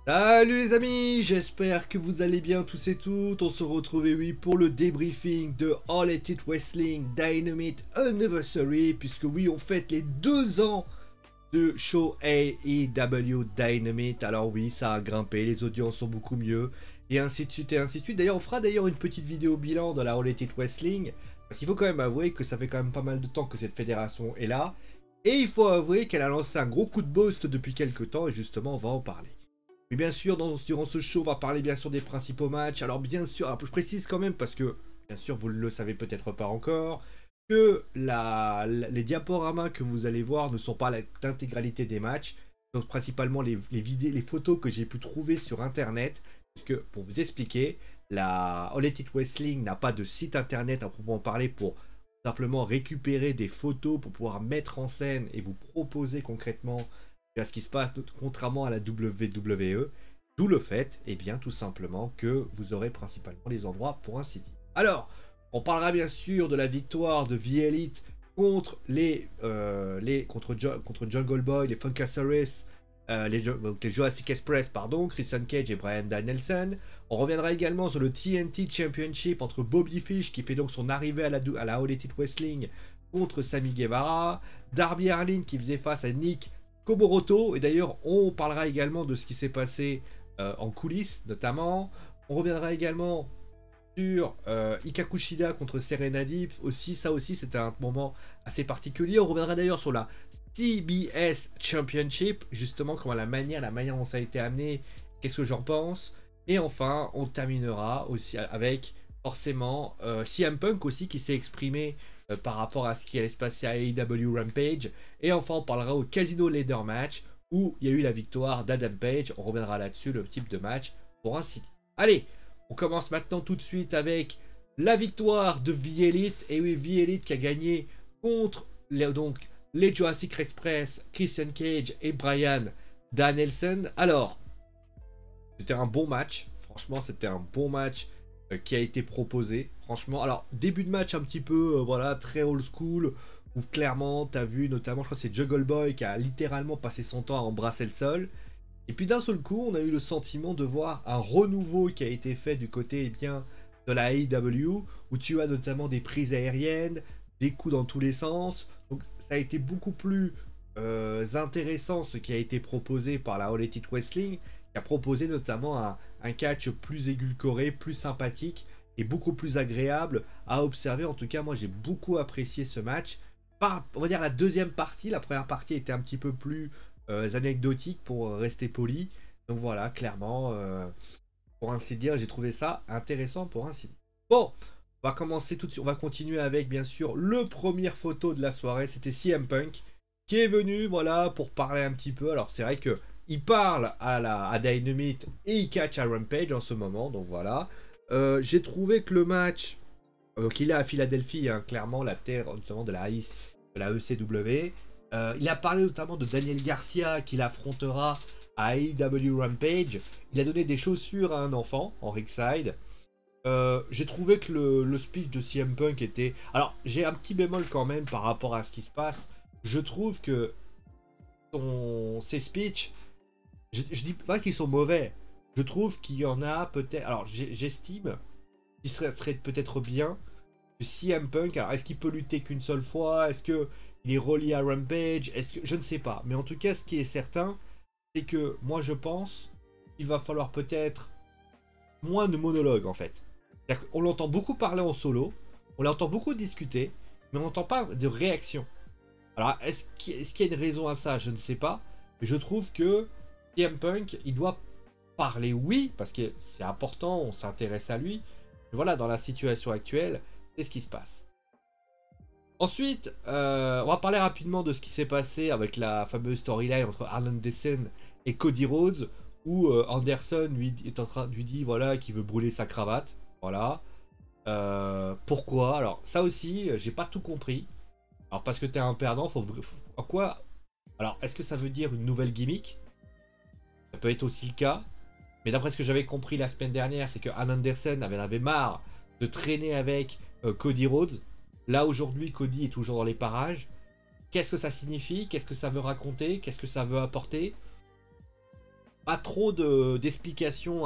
Salut les amis, j'espère que vous allez bien tous et toutes. On se retrouve oui pour le débriefing de All Elite Wrestling Dynamite Anniversary, puisque oui on fête les 2 ans de show AEW Dynamite. Alors oui, ça a grimpé, les audiences sont beaucoup mieux, et ainsi de suite et ainsi de suite. D'ailleurs on fera une petite vidéo bilan de la All Elite Wrestling, parce qu'il faut quand même avouer que ça fait quand même pas mal de temps que cette fédération est là, et il faut avouer qu'elle a lancé un gros coup de boost depuis quelques temps, et justement on va en parler. Mais bien sûr, durant ce show, on va parler bien sûr des principaux matchs. Alors bien sûr, alors, je précise quand même parce que, bien sûr, vous ne le savez peut-être pas encore, que les diaporamas que vous allez voir ne sont pas l'intégralité des matchs. Donc principalement les photos que j'ai pu trouver sur Internet. Parce que, pour vous expliquer, la All Elite Wrestling n'a pas de site Internet à proprement parler pour simplement récupérer des photos pour pouvoir mettre en scène et vous proposer concrètement ce qui se passe, contrairement à la WWE, d'où le fait, et bien tout simplement, que vous aurez principalement les endroits pour ainsi dire. Alors, on parlera bien sûr de la victoire de The Elite contre contre Jungle Boy, les Funkasaurus, les Jurassic Express, pardon, Christian Cage et Bryan Danielson. On reviendra également sur le TNT Championship entre Bobby Fish, qui fait donc son arrivée à la All Elite Wrestling, contre Sammy Guevara, Darby Allin qui faisait face à Nick Komoroto, et d'ailleurs on parlera également de ce qui s'est passé en coulisses notamment. On reviendra également sur Hikakushida contre Serena Deeb, ça aussi c'était un moment assez particulier. On reviendra d'ailleurs sur la CBS Championship, justement comment la manière dont ça a été amené, qu'est-ce que j'en pense. Et enfin on terminera aussi avec forcément CM Punk aussi qui s'est exprimé par rapport à ce qui allait se passer à AEW Rampage. Et enfin on parlera au Casino Leather Match où il y a eu la victoire d'Adam Page. On reviendra là-dessus, le type de match pour ainsi dire. Allez, on commence maintenant tout de suite avec la victoire de The Elite. Et oui, The Elite qui a gagné contre les Jurassic Express, Christian Cage et Bryan Danielson. Alors, c'était un bon match. Franchement, c'était un bon match qui a été proposé. Franchement, alors, début de match un petit peu, voilà, très old school. Où clairement, tu as vu notamment, je crois que c'est Jungle Boy qui a littéralement passé son temps à embrasser le sol. Et puis d'un seul coup, on a eu le sentiment de voir un renouveau qui a été fait du côté bien de la AEW, où tu as notamment des prises aériennes, des coups dans tous les sens. Donc ça a été beaucoup plus intéressant ce qui a été proposé par la All Elite Wrestling, qui a proposé notamment un catch plus édulcoré, plus sympathique et beaucoup plus agréable à observer. En tout cas, moi j'ai beaucoup apprécié ce match. On va dire la deuxième partie, la première partie était un petit peu plus anecdotique pour rester poli. Donc voilà, clairement, pour ainsi dire, j'ai trouvé ça intéressant pour ainsi dire. Bon, on va commencer tout de suite, on va continuer avec bien sûr le première photo de la soirée, c'était CM Punk qui est venu, voilà, pour parler un petit peu. Alors c'est vrai que il parle à Dynamite et il catch à Rampage en ce moment, donc voilà. J'ai trouvé que le match qu'il est à Philadelphie, hein, clairement la terre notamment de la ECW. Il a parlé notamment de Daniel Garcia qu'il affrontera à AEW Rampage. Il a donné des chaussures à un enfant en ringside. J'ai trouvé que le speech de CM Punk était... Alors, j'ai un petit bémol quand même par rapport à ce qui se passe. Je trouve que ses speeches, je dis pas qu'ils sont mauvais. Je trouve qu'il y en a peut-être... Alors, j'estime qu'il serait peut-être bien que CM Punk... Alors, est-ce qu'il peut lutter qu'une seule fois? Est-ce que il est relié à Rampage? Est-ce que... Je ne sais pas. Mais en tout cas, ce qui est certain, c'est que moi, je pense qu'il va falloir peut-être moins de monologues, en fait. On l'entend beaucoup parler en solo, on l'entend beaucoup discuter, mais on n'entend pas de réaction. Alors, est-ce qu'il y a une raison à ça? Je ne sais pas. Mais je trouve que CM Punk, il doit parler, oui, parce que c'est important, on s'intéresse à lui. Mais voilà, dans la situation actuelle, c'est ce qui se passe. Ensuite, on va parler rapidement de ce qui s'est passé avec la fameuse storyline entre Arn Anderson et Cody Rhodes, où Anderson lui dit voilà qu'il veut brûler sa cravate. Voilà. Pourquoi? Alors ça aussi, j'ai pas tout compris. Alors parce que t'es un perdant, en quoi? Alors est-ce que ça veut dire une nouvelle gimmick? Ça peut être aussi le cas. Mais d'après ce que j'avais compris la semaine dernière, c'est que Arn Anderson avait marre de traîner avec Cody Rhodes. Là aujourd'hui, Cody est toujours dans les parages. Qu'est-ce que ça signifie? Qu'est-ce que ça veut raconter? Qu'est-ce que ça veut apporter? pas trop d'explications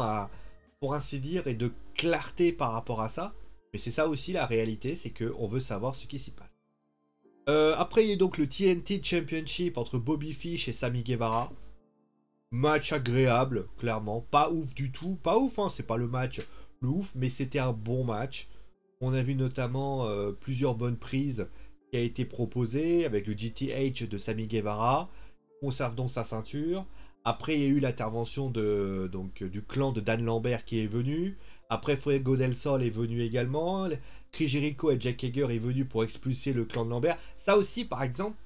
pour ainsi dire, et de clarté par rapport à ça. Mais c'est ça aussi la réalité, c'est qu'on veut savoir ce qui s'y passe. Après, il y a donc le TNT Championship entre Bobby Fish et Sammy Guevara. Match agréable, clairement. Pas ouf du tout. Pas ouf, hein, c'est pas le match le ouf, mais c'était un bon match. On a vu notamment plusieurs bonnes prises qui a été proposées avec le GTH de Sammy Guevara. Conserve donc sa ceinture. Après, il y a eu l'intervention du clan de Dan Lambert qui est venu. Après, Fuego del Sol est venu également. Chris Jericho et Jack Hager est venu pour expulser le clan de Lambert. Ça aussi, par exemple,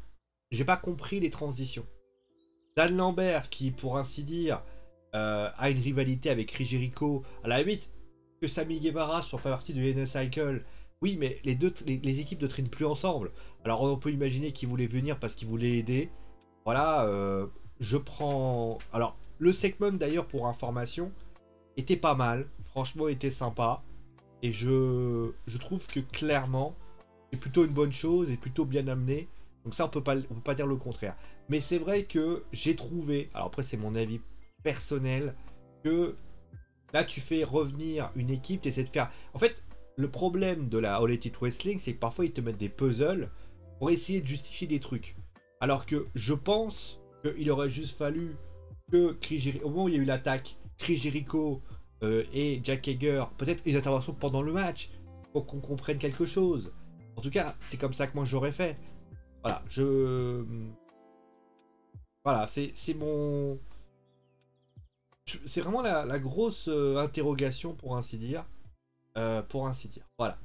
j'ai pas compris les transitions. Dan Lambert, qui pour ainsi dire a une rivalité avec Chris Jericho, à la limite, que Sammy Guevara soit pas partie de Inner Cycle, oui, mais les équipes ne traînent plus ensemble. Alors on peut imaginer qu'ils voulaient venir parce qu'ils voulaient aider. Voilà, je prends. Alors, le segment d'ailleurs, pour information, était pas mal. Franchement, était sympa. Et je trouve que clairement, c'est plutôt une bonne chose et plutôt bien amené. Donc ça, on peut pas dire le contraire. Mais c'est vrai que j'ai trouvé, alors après c'est mon avis personnel, que là tu fais revenir une équipe, tu essaies de faire... En fait, le problème de la All Elite Wrestling, c'est que parfois ils te mettent des puzzles pour essayer de justifier des trucs. Alors que je pense qu'il aurait juste fallu que au moment où il y a eu l'attaque, Chris Jericho et Jack Hager, peut-être une intervention pendant le match, pour qu'on comprenne quelque chose. En tout cas, c'est comme ça que moi j'aurais fait. Voilà, Voilà, c'est mon... C'est vraiment la grosse interrogation, pour ainsi dire. Pour ainsi dire, voilà.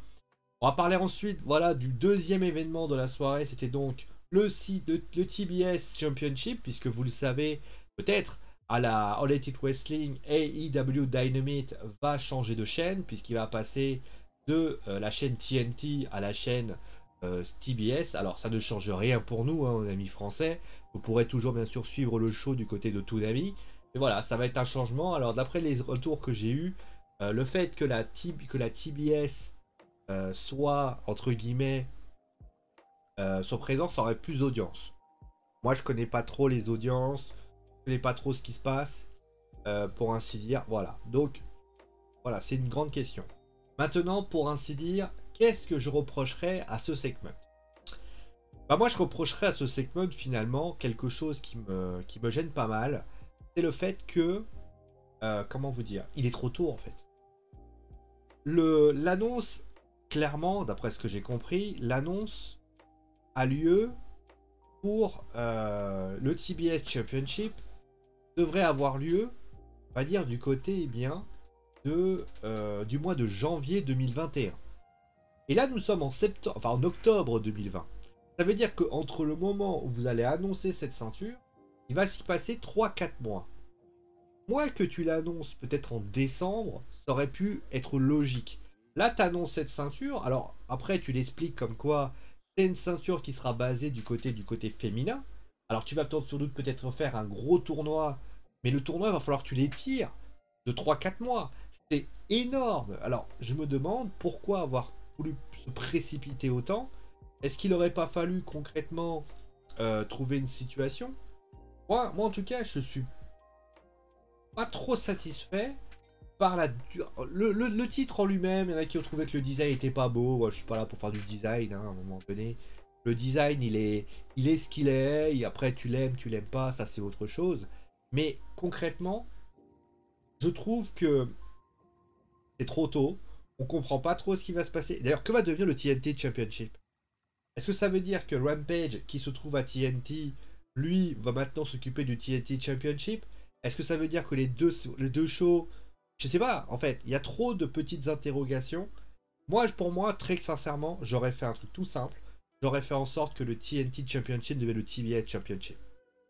On va parler ensuite, voilà, du deuxième événement de la soirée. C'était donc le TBS Championship, puisque vous le savez, peut-être, à la All Elite Wrestling, AEW Dynamite va changer de chaîne, puisqu'il va passer de la chaîne TNT à la chaîne TBS. Alors ça ne change rien pour nous, hein, amis français. Vous pourrez toujours bien sûr suivre le show du côté de Toonami. Mais voilà, ça va être un changement. Alors d'après les retours que j'ai eu, le fait que la TBS soit entre guillemets soit présent, ça aurait plus d'audience. Moi je connais pas trop les audiences, je connais pas trop ce qui se passe, pour ainsi dire. Voilà, donc voilà, c'est une grande question. Maintenant, pour ainsi dire, qu'est-ce que je reprocherais à ce segment? Bah moi je reprocherais à ce segment finalement quelque chose qui me gêne pas mal. C'est le fait que, comment vous dire, il est trop tôt en fait. L'annonce, clairement, d'après ce que j'ai compris, l'annonce a lieu pour le TBS Championship, devrait avoir lieu, on va dire, du côté eh bien, du mois de janvier 2021. Et là, nous sommes en septembre, enfin en octobre 2020. Ça veut dire qu'entre le moment où vous allez annoncer cette ceinture, il va s'y passer 3-4 mois. Moi, que tu l'annonces peut-être en décembre, ça aurait pu être logique. Là, tu annonces cette ceinture, alors après, tu l'expliques comme quoi c'est une ceinture qui sera basée du côté féminin. Alors, tu vas sans doute peut-être faire un gros tournoi, mais le tournoi, il va falloir que tu l'étires de 3-4 mois. C'est énorme. Alors, je me demande pourquoi avoir voulu se précipiter autant. Est-ce qu'il n'aurait pas fallu concrètement trouver une situation? Moi, en tout cas, je suis pas trop satisfait par le titre en lui-même. Il y en a qui ont trouvé que le design était pas beau. Moi, je suis pas là pour faire du design, hein, à un moment donné. Le design, il est ce qu'il est. Et après, tu l'aimes pas, ça c'est autre chose. Mais concrètement, je trouve que c'est trop tôt. On comprend pas trop ce qui va se passer. D'ailleurs, que va devenir le TNT Championship? Est-ce que ça veut dire que Rampage, qui se trouve à TNT, lui, va maintenant s'occuper du TNT Championship? Est-ce que ça veut dire que les deux shows... Je sais pas, en fait, il y a trop de petites interrogations. Moi, pour moi, très sincèrement, j'aurais fait un truc tout simple. J'aurais fait en sorte que le TNT Championship devienne le TBS Championship.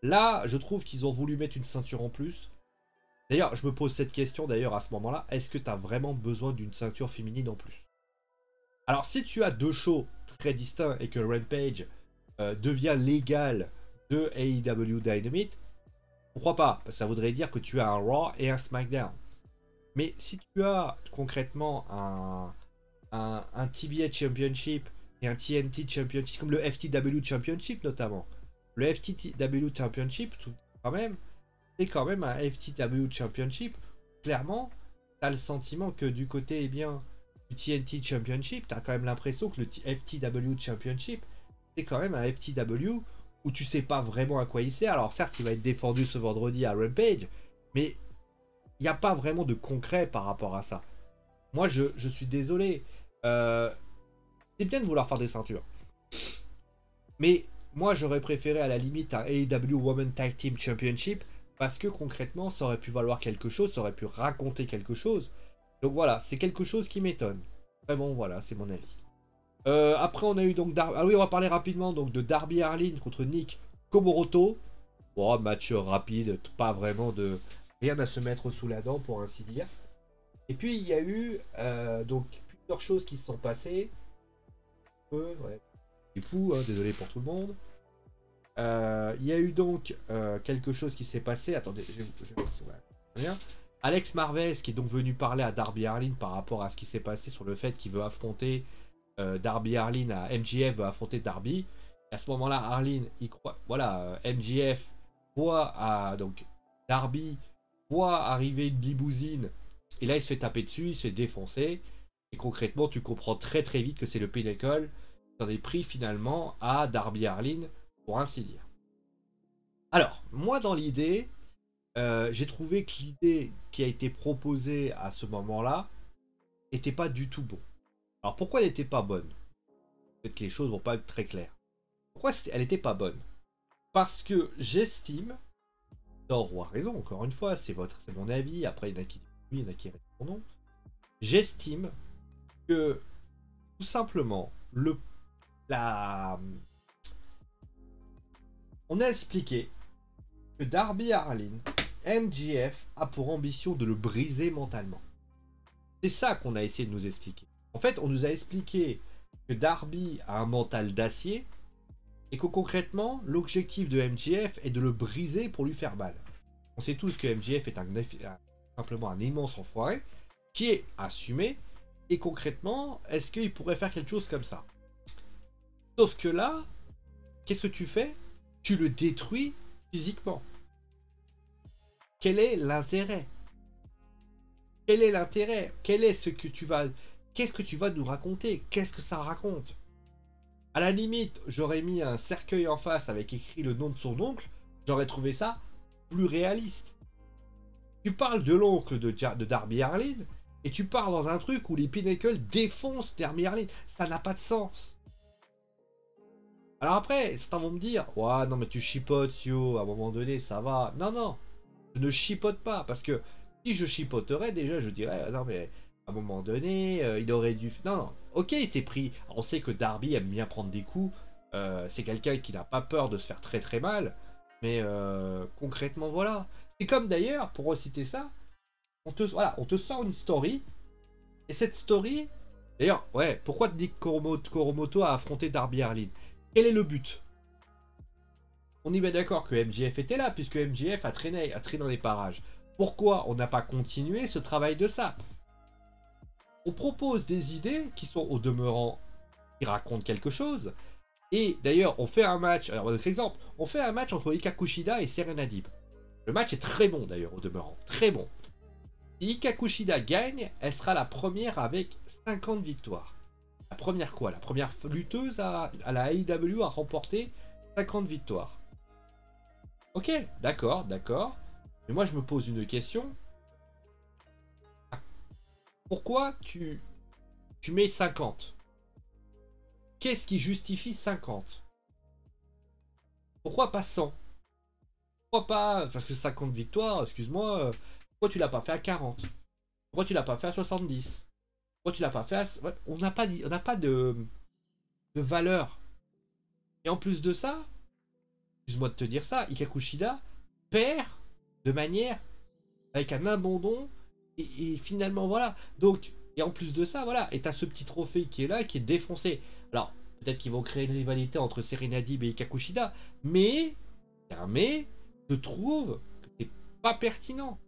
Là, je trouve qu'ils ont voulu mettre une ceinture en plus. D'ailleurs, je me pose cette question d'ailleurs à ce moment-là. Est-ce que tu as vraiment besoin d'une ceinture féminine en plus? Alors, si tu as deux shows très distincts et que Rampage devient légal de AEW Dynamite, pourquoi pas? Parce que ça voudrait dire que tu as un Raw et un SmackDown. Mais si tu as concrètement un TBS Championship et un TNT Championship, comme le FTW Championship notamment, le FTW Championship, quand même, c'est quand même un FTW Championship. Clairement, tu as le sentiment que du côté eh bien, du TNT Championship, tu as quand même l'impression que le FTW Championship, c'est quand même un FTW où tu sais pas vraiment à quoi il sert. Alors certes, il va être défendu ce vendredi à Rampage, mais il n'y a pas vraiment de concret par rapport à ça. Moi, je suis désolé. C'est bien de vouloir faire des ceintures. Mais moi, j'aurais préféré à la limite un AEW Women Tag Team Championship parce que concrètement, ça aurait pu valoir quelque chose, ça aurait pu raconter quelque chose. Donc voilà, c'est quelque chose qui m'étonne. Vraiment, voilà, c'est mon avis. Après, on a eu donc... Ah oui, on va parler rapidement donc de Darby Allin contre Nick Komoroto. Bon, match rapide, pas vraiment de... Rien à se mettre sous la dent, pour ainsi dire. Et puis, il y a eu donc plusieurs choses qui se sont passées. Ouais. C'est fou, hein, désolé pour tout le monde. Il y a eu donc quelque chose qui s'est passé. Attendez, je vais rien. Alex Marvez qui est donc venu parler à Darby Allin par rapport à ce qui s'est passé sur le fait qu'il veut affronter Darby Allin à MJF veut affronter Darby. Et à ce moment-là, Allin, il croit. Voilà, MJF voit donc Darby voit arriver une bibouzine et là il se fait taper dessus, il se fait défoncer. Et concrètement, tu comprends très très vite que c'est le Pinnacle qui en est pris finalement à Darby Allin, pour ainsi dire. Alors, moi dans l'idée, j'ai trouvé que l'idée qui a été proposée à ce moment-là n'était pas du tout bon. Alors pourquoi elle n'était pas bonne? Peut-être que les choses vont pas être très claires. Pourquoi elle n'était pas bonne? Parce que j'estime, tort ou à raison, encore une fois, c'est mon avis, après il y en a qui disent oui, il y en a qui répondent non. J'estime que tout simplement, on a expliqué que Darby Allin, MJF a pour ambition de le briser mentalement. C'est ça qu'on a essayé de nous expliquer. En fait, on nous a expliqué que Darby a un mental d'acier et que concrètement, l'objectif de MJF est de le briser pour lui faire mal. On sait tous que MJF est simplement un immense enfoiré qui est assumé et concrètement, est-ce qu'il pourrait faire quelque chose comme ça? Sauf que là, qu'est-ce que tu fais? Tu le détruis physiquement. Quel est l'intérêt? Quel est l'intérêt? Qu'est-ce que tu vas nous raconter? Qu'est-ce que ça raconte? À la limite, j'aurais mis un cercueil en face avec écrit le nom de son oncle, j'aurais trouvé ça plus réaliste. Tu parles de l'oncle de Darby Allin et tu pars dans un truc où les Pinnacle défoncent Darby Allin. Ça n'a pas de sens. Alors après, certains vont me dire, ouais, non mais tu chipotes, Sio, à un moment donné, ça va. Non, non, je ne chipote pas, parce que si je chipoterais, déjà, je dirais, non mais à un moment donné, il aurait dû... Non, non, ok, il s'est pris... On sait que Darby aime bien prendre des coups, c'est quelqu'un qui n'a pas peur de se faire très très mal, mais concrètement, voilà. C'est comme d'ailleurs, pour reciter ça, on te sort une story, et cette story... D'ailleurs, ouais, pourquoi Nick Koromoto a affronté Darby Allin? Quel est le but? On y va d'accord que MJF était là, puisque MJF a traîné dans les parages. Pourquoi on n'a pas continué ce travail de sape? On propose des idées qui sont au demeurant, qui racontent quelque chose. Et d'ailleurs, on fait un match, alors notre exemple, on fait un match entre Ika Kushida et Serena Deeb. Le match est très bon d'ailleurs au demeurant, très bon. Si Ika Kushida gagne, elle sera la première avec 50 victoires. La première quoi? La première lutteuse à la AEW a remporté 50 victoires. Ok, d'accord, d'accord. Mais moi je me pose une question. Pourquoi tu mets 50? Qu'est-ce qui justifie 50? Pourquoi pas 100? Pourquoi pas... Parce que 50 victoires, excuse-moi, pourquoi tu l'as pas fait à 40? Pourquoi tu l'as pas fait à 70? Pourquoi tu l'as pas fait à... On n'a pas de valeur. Et en plus de ça, excuse-moi de te dire ça, Ika Kushida perd de manière avec un abandon et finalement voilà. Donc, et en plus de ça, voilà, et t'as ce petit trophée qui est là, qui est défoncé. Alors, peut-être qu'ils vont créer une rivalité entre Serena Deeb et Ika Kushida, mais je trouve que c'est pas pertinent.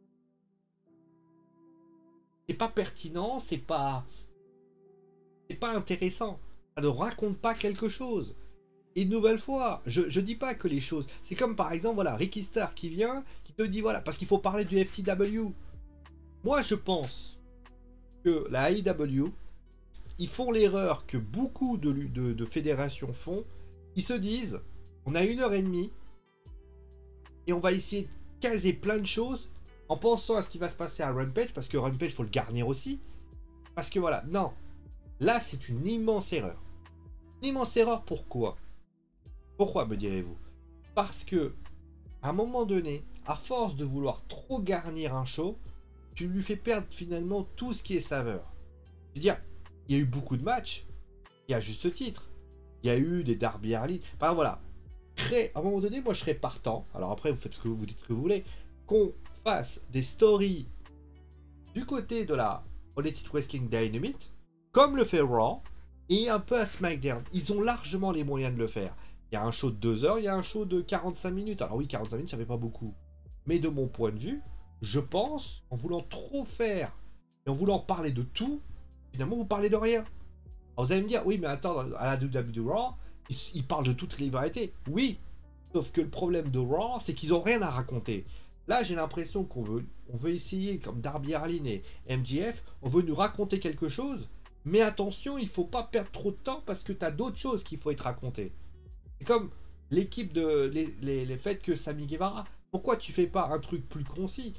C'est pas pertinent, c'est pas intéressant. Ça ne raconte pas quelque chose. Et une nouvelle fois, je dis pas que les choses... C'est comme par exemple, voilà, Ricky Starr qui vient, qui te dis voilà, parce qu'il faut parler du FTW. Moi, je pense que la AEW, ils font l'erreur que beaucoup de fédérations font. Ils se disent, on a 1h30 et on va essayer de caser plein de choses en pensant à ce qui va se passer à Rampage, parce que Rampage, il faut le garnir aussi. Parce que voilà, non. Là, c'est une immense erreur. Une immense erreur, pourquoi? Pourquoi, me direz-vous? Parce que, à un moment donné, à force de vouloir trop garnir un show, tu lui fais perdre finalement tout ce qui est saveur. Je veux dire, il y a eu beaucoup de matchs, et à juste titre. Il y a eu des Darby Allin. Enfin voilà. À un moment donné, moi je serais partant. Alors après, vous faites ce que vous dites ce que vous voulez. Qu'on fasse des stories du côté de la All Elite Wrestling Dynamite, comme le fait Raw, et un peu à SmackDown. Ils ont largement les moyens de le faire. Il y a un show de 2 heures, il y a un show de 45 minutes. Alors oui, 45 minutes, ça fait pas beaucoup. Mais de mon point de vue, je pense, en voulant trop faire, et en voulant parler de tout, finalement, vous parlez de rien. Alors vous allez me dire, oui, mais attends, à la WWE Raw, ils parlent de toutes les variétés. Oui, sauf que le problème de Raw, c'est qu'ils ont rien à raconter. Là, j'ai l'impression qu'on veut essayer, comme Darby Allin et MJF, on veut nous raconter quelque chose, mais attention, il faut pas perdre trop de temps parce que tu as d'autres choses qu'il faut être racontées. C'est comme l'équipe de les faits que Sammy Guevara. Pourquoi tu fais pas un truc plus concis?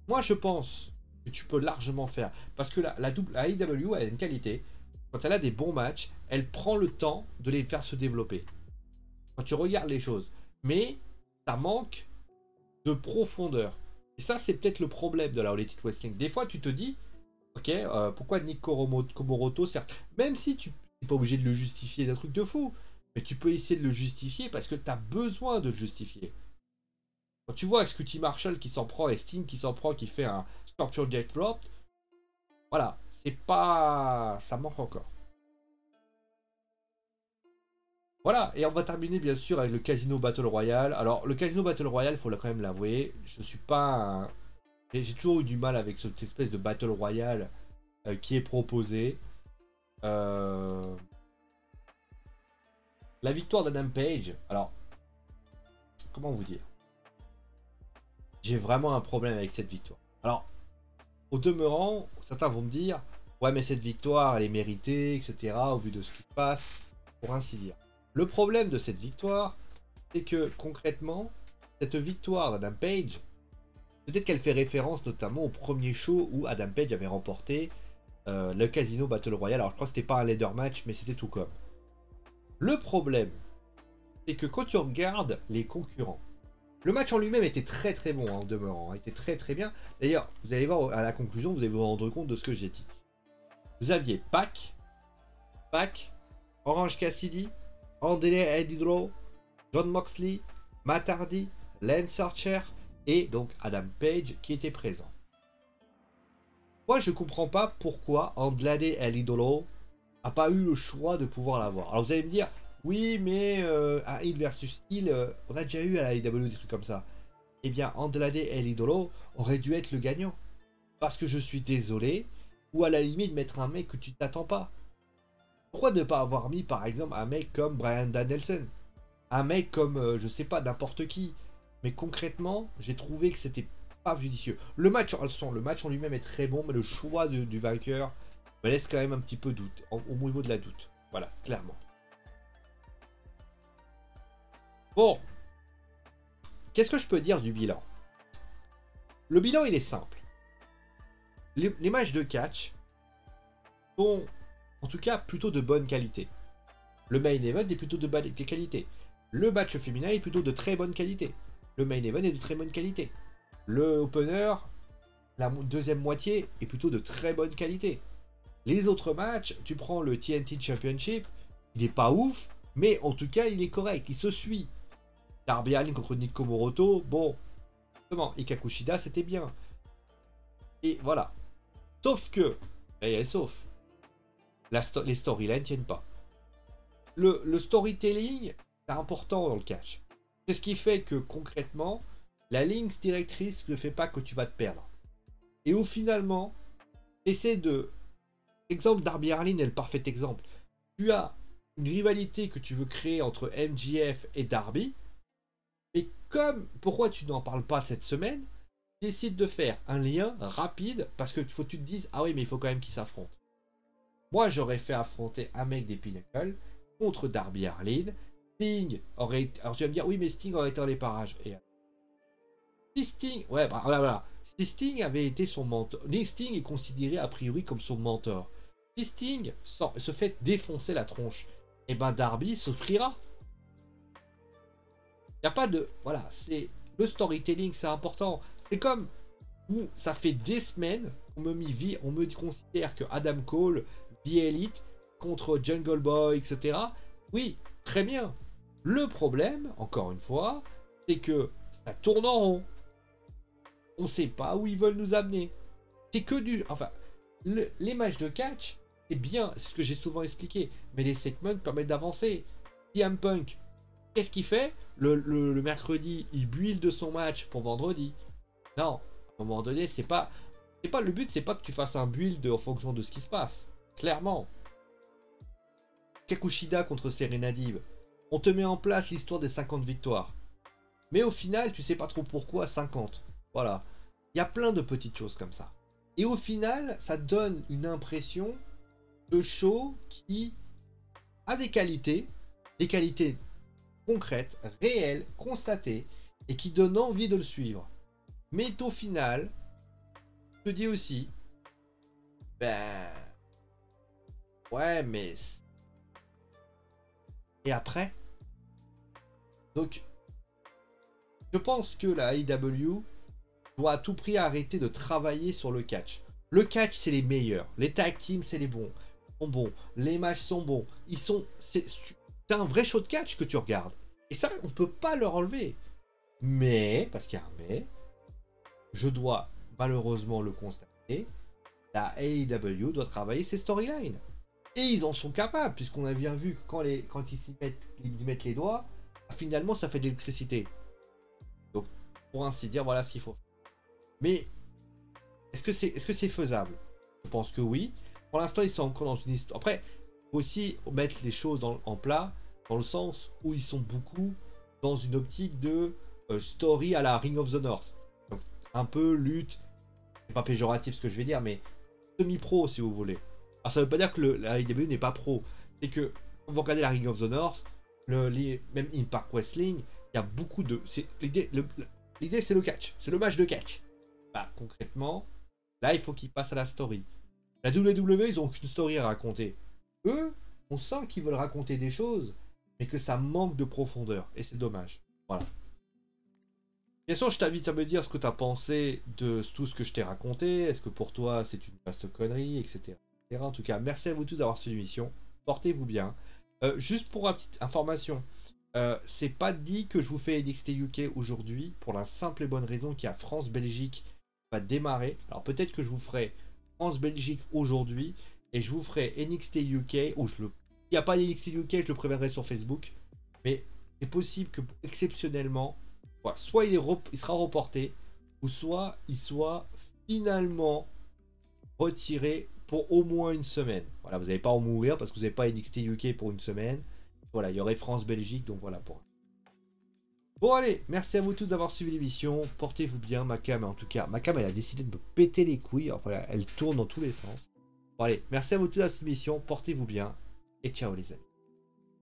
Moi, je pense que tu peux largement faire. Parce que la AEW a une qualité. Quand elle a des bons matchs, elle prend le temps de les faire se développer. Quand tu regardes les choses. Mais ça manque de profondeur. Et ça, c'est peut-être le problème de la All Elite Wrestling. Des fois, tu te dis, ok, pourquoi Nick Komoroto, certes, même si tu n'es pas obligé de le justifier d'un truc de fou, mais tu peux essayer de le justifier parce que tu as besoin de le justifier. Quand tu vois Scotty Marshall qui s'en prend et Sting qui s'en prend, qui fait un Scorpion Jet Drop, voilà, c'est pas... ça manque encore. Voilà, et on va terminer bien sûr avec le Casino Battle Royale. Alors, le Casino Battle Royale, il faut quand même l'avouer, je suis pas un... J'ai toujours eu du mal avec cette espèce de Battle Royale qui est proposé. La victoire d'Adam Page, alors, comment vous dire? J'ai vraiment un problème avec cette victoire. Alors, au demeurant, certains vont me dire, ouais mais cette victoire, elle est méritée, etc., au vu de ce qui se passe, pour ainsi dire. Le problème de cette victoire, c'est que concrètement, cette victoire d'Adam Page, peut-être qu'elle fait référence notamment au premier show où Adam Page avait remporté le Casino Battle Royale. Alors je crois que c'était pas un ladder match, mais c'était tout comme. Le problème, c'est que quand tu regardes les concurrents, le match en lui-même était très très bon en demeurant, était très très bien. D'ailleurs, vous allez voir à la conclusion, vous allez vous rendre compte de ce que j'ai dit. Vous aviez Pac, Orange Cassidy, André Edidro, John Moxley, Matt Hardy, Lance Archer et donc Adam Page qui était présent. Moi je comprends pas pourquoi Andrade El Idolo a pas eu le choix de pouvoir l'avoir. Alors vous allez me dire, oui mais un Hill versus Hill, on a déjà eu à la AEW des trucs comme ça. Eh bien Andrade El Idolo aurait dû être le gagnant. Parce que je suis désolé, ou à la limite mettre un mec que tu t'attends pas. Pourquoi ne pas avoir mis par exemple un mec comme Bryan Danielson? Un mec comme, je sais pas, n'importe qui. Mais concrètement, j'ai trouvé que c'était pas judicieux. Le match en lui-même est très bon, mais le choix du vainqueur me laisse quand même un petit peu doute, au niveau de la doute. Voilà, clairement. Bon. Qu'est-ce que je peux dire du bilan? Le bilan, il est simple. Les matchs de catch sont, en tout cas, plutôt de bonne qualité. Le main event est plutôt de bonne qualité. Le match féminin est plutôt de très bonne qualité. Le main event est de très bonne qualité. Le opener, la deuxième moitié, est plutôt de très bonne qualité. Les autres matchs, tu prends le TNT Championship, il n'est pas ouf, mais en tout cas, il est correct, il se suit. Darby Allin contre Nick Komoroto, bon, justement, Ikakushida, c'était bien. Et voilà. Sauf que, sauf, les storylines tiennent pas. Le storytelling, c'est important dans le catch. C'est ce qui fait que concrètement, la ligne directrice ne fait pas que tu vas te perdre. Et où finalement, essaie de... Exemple, Darby Allin est le parfait exemple. Tu as une rivalité que tu veux créer entre MJF et Darby. Mais pourquoi tu n'en parles pas cette semaine? Décide de faire un lien rapide parce que faut que tu te dises, ah oui, mais il faut quand même qu'ils s'affrontent. Moi, j'aurais fait affronter un mec des Pinnacle contre Darby Allin. Sting aurait été... Alors tu vas me dire, oui, mais Sting aurait été dans les parages. Et si Sting... Ouais, bah, voilà. Si Sting avait été son mentor... Sting est considéré a priori comme son mentor. Si Sting se fait défoncer la tronche, et ben Darby s'offrira. Il n'y a pas de... Voilà, c'est... Le storytelling, c'est important. C'est comme où ça fait des semaines qu'on on me considère que Adam Cole, The Elite, contre Jungle Boy, etc. Oui, très bien. Le problème, encore une fois, c'est que ça tourne en rond. On ne sait pas où ils veulent nous amener. C'est que du... Enfin, les matchs de catch, c'est bien, c'est ce que j'ai souvent expliqué, mais les segments permettent d'avancer. CM Punk, qu'est-ce qu'il fait le mercredi, il build de son match pour vendredi. Non, à un moment donné, c'est pas le but, c'est pas que tu fasses un build en fonction de ce qui se passe. Clairement. Kakushida contre Serena Deeb. On te met en place l'histoire des 50 victoires. Mais au final, tu sais pas trop pourquoi 50. Voilà. Il y a plein de petites choses comme ça. Et au final, ça donne une impression de show qui a des qualités concrètes, réelles, constatées, et qui donnent envie de le suivre. Mais au final, je te dis aussi, ben, ouais, mais et après, donc, je pense que la AEW doit à tout prix arrêter de travailler sur le catch. Le catch, c'est les meilleurs. Les tag teams, c'est les bons. Ils sont bons. Les matchs sont bons. C'est un vrai show de catch que tu regardes. Et ça, on peut pas leur enlever. Mais, parce qu'il y a un mais, je dois malheureusement le constater, la AEW doit travailler ses storylines. Et ils en sont capables, puisqu'on a bien vu que quand ils mettent les doigts, finalement ça fait de l'électricité. Donc, pour ainsi dire, voilà ce qu'il faut. Mais, est-ce que c'est faisable? Je pense que oui. Pour l'instant, ils sont encore dans une histoire. Après, il faut aussi mettre les choses en plat, dans le sens où ils sont beaucoup dans une optique de story à la Ring of the North. Donc, un peu lutte, c'est pas péjoratif ce que je vais dire, mais semi-pro si vous voulez. Alors ça veut pas dire que la AEW n'est pas pro. C'est que, quand vous regardez la Ring of the North, même Impact Wrestling, il y a beaucoup de... L'idée c'est le catch, c'est le match de catch. Bah concrètement, là il faut qu'ils passent à la story. La WWE, ils ont aucune story à raconter. Eux, on sent qu'ils veulent raconter des choses, mais que ça manque de profondeur. Et c'est dommage. Voilà. Bien sûr, je t'invite à me dire ce que tu as pensé de tout ce que je t'ai raconté. Est-ce que pour toi c'est une vaste connerie, etc. En tout cas, merci à vous tous d'avoir suivi l'émission. Portez-vous bien. Juste pour une petite information, c'est pas dit que je vous fais NXT UK aujourd'hui pour la simple et bonne raison qu'il y a France-Belgique qui va démarrer. Alors peut-être que je vous ferai France-Belgique aujourd'hui et je vous ferai NXT UK ou s'il n'y a pas d'NXT UK, je le préviendrai sur Facebook. Mais c'est possible que exceptionnellement, voilà, soit il sera reporté ou soit il soit finalement retiré pour au moins une semaine. Voilà, vous n'allez pas en mourir parce que vous n'avez pas NXT UK pour une semaine. Voilà, il y aurait France-Belgique, donc voilà pour. Bon allez, merci à vous tous d'avoir suivi l'émission. Portez-vous bien, ma cam en tout cas. Ma cam elle a décidé de me péter les couilles. Enfin, elle tourne dans tous les sens. Bon allez, merci à vous tous d'avoir suivi l'émission. Portez-vous bien et ciao les amis.